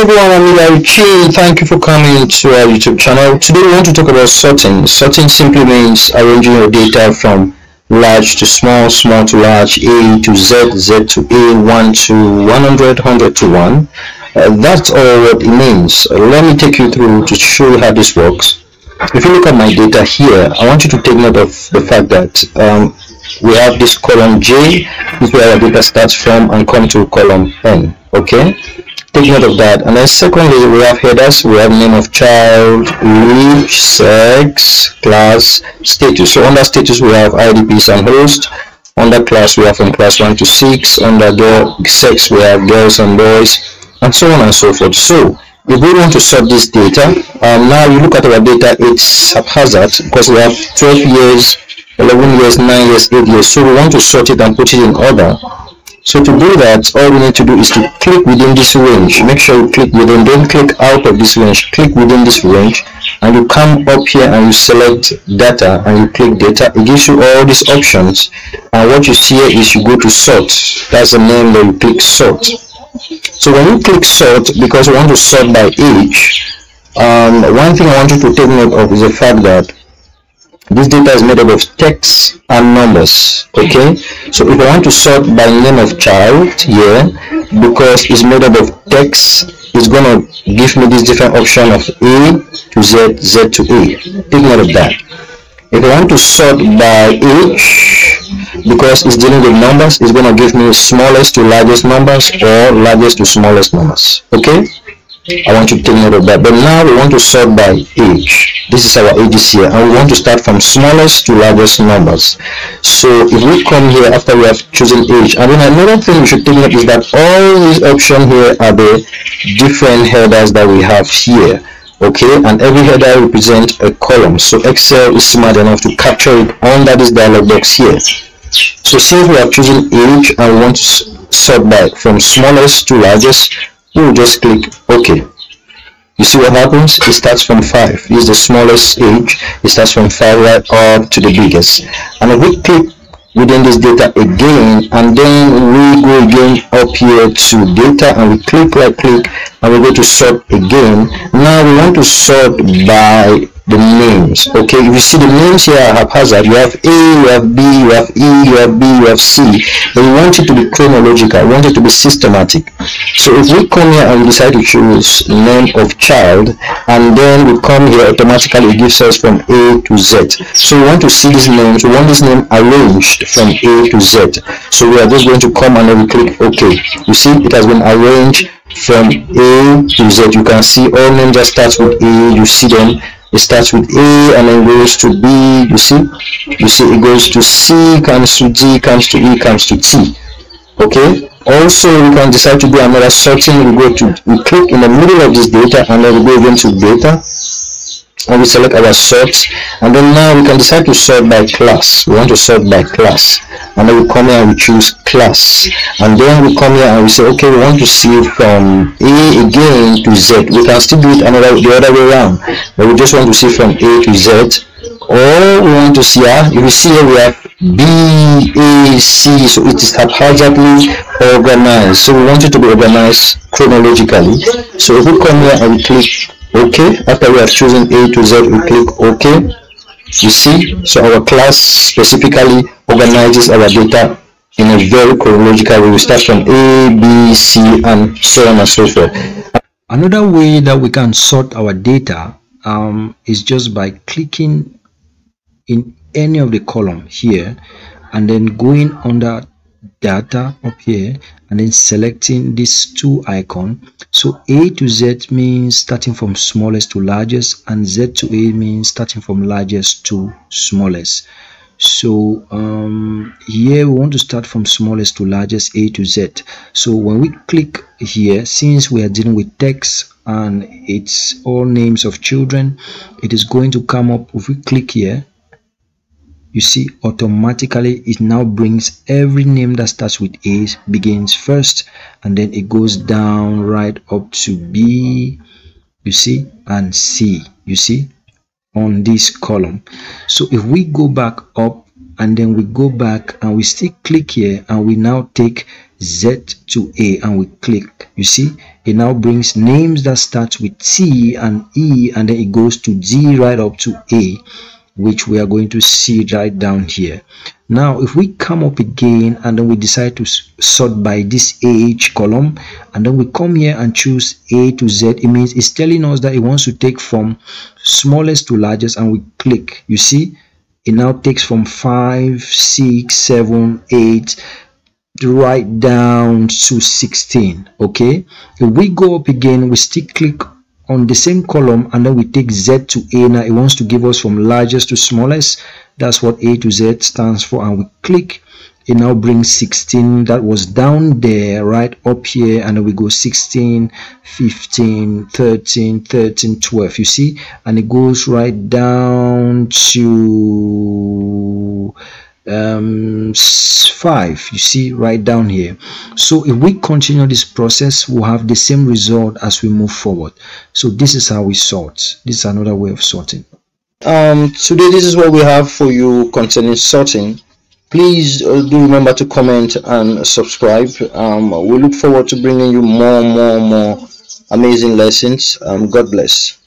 everyone, I'm Larry Chin. Thank you for coming to our YouTube channel. Today we want to talk about sorting. Sorting simply means arranging your data from large to small, small to large, A to Z, Z to A, 1 to 100, 100 to 1. That's all what it means. Let me take you through to show you how this works. If you look at my data here, I want you to take note of the fact that we have this column J, this is where our data starts from, and come to column N. Okay, take note of that. And then secondly, we have headers. We have name of child, age, sex, class, status. So under status we have IDPs and host. Under class we have from class 1 to 6. Under sex we have girls and boys, and so on and so forth. So if we want to sort this data, now you look at our data, it's haphazard because we have 12 years, 11 years, 9 years, 8 years. So we want to sort it and put it in order. So to do that, all we need to do is to click within this range. Make sure you click within, don't click out of this range, click within this range, and you come up here and you select data and you click data. It gives you all these options, and what you see here is you go to sort. That's the name that you click sort. So when you click sort, because we want to sort by age, one thing I want you to take note of is the fact that this data is made up of text and numbers. Okay, so if I want to sort by name of child here, because it's made up of text, it's gonna give me this different option of A to Z, Z to A. Take note of that. If I want to sort by age, because it's dealing with numbers, it's gonna give me smallest to largest numbers or largest to smallest numbers. Okay, I want you to take note of that. But now we want to sort by age. This is our ages here, and we want to start from smallest to largest numbers. So if we come here after we have chosen age, and then another thing we should take note is that all these options here are the different headers that we have here. Okay, and every header represents a column. So Excel is smart enough to capture it under this dialog box here. So since we have chosen age and we want to sort by from smallest to largest, we will just click OK. You see what happens? It starts from 5. This is the smallest age. It starts from 5 right up to the biggest. And if we click within this data again, and then we go again up here to data, and we click right click, and we go to sort again. Now we want to sort by the names. Okay, if you see the names here are haphazard. You have A, you have B, you have E, you have B, you have C, but we want it to be chronological. We want it to be systematic. So if we come here and we decide to choose name of child, and then we come here, automatically it gives us from A to Z. So we want to see these names. We want this name arranged from A to Z. So we are just going to come and then we click OK. You see it has been arranged from A to Z. You can see all names that starts with A. You see them. It starts with A and then goes to B. You see it goes to C, comes to D, comes to E, comes to T. Okay, also we can decide to do another sorting. We click in the middle of this data, and then we go into data and we select our sorts, and then now we can decide to sort by class. We want to sort by class, and then we come here and we choose class, and then we come here and we say okay, we want to see from A again to Z. We can still do it the other way around, but we just want to see from A to Z. Or we want to see, if you see here we have B, A, C, so it is haphazardly organized. So we want it to be organized chronologically. So if we come here and we click OK, after we have chosen A to Z, we click OK. You see, so our class specifically organizes our data in a very chronological way. We start from A, B, C, and so on and so forth. Another way that we can sort our data is just by clicking in any of the column here, and then going under data up here, and then selecting these two icons. So A to Z means starting from smallest to largest, and Z to A means starting from largest to smallest. So here we want to start from smallest to largest, A to Z. So when we click here, since we are dealing with text and it's all names of children, it is going to come up. If we click here, you see automatically it now brings every name that starts with A, begins first, and then it goes down right up to B, you see, and C, you see, on this column. So if we go back up and then we go back and we still click here, and we now take Z to A and we click. You see, it now brings names that start with T and E, and then it goes to D right up to A, which we are going to see right down here. Now if we come up again and then we decide to sort by this age column, and then we come here and choose A to Z, it means it's telling us that it wants to take from smallest to largest, and we click. You see, it now takes from 5, 6, 7, 8 right down to 16. Okay, if we go up again, we still click on the same column, and then we take Z to A. Now it wants to give us from largest to smallest. That's what A to Z stands for, and we click. It now brings 16 that was down there right up here, and then we go 16, 15, 13, 13, 12. You see, and it goes right down to 5. You see, right down here. So if we continue this process, we'll have the same result as we move forward. So this is how we sort. This is another way of sorting. Today this is what we have for you concerning sorting. Please do remember to comment and subscribe. We look forward to bringing you more amazing lessons. God bless.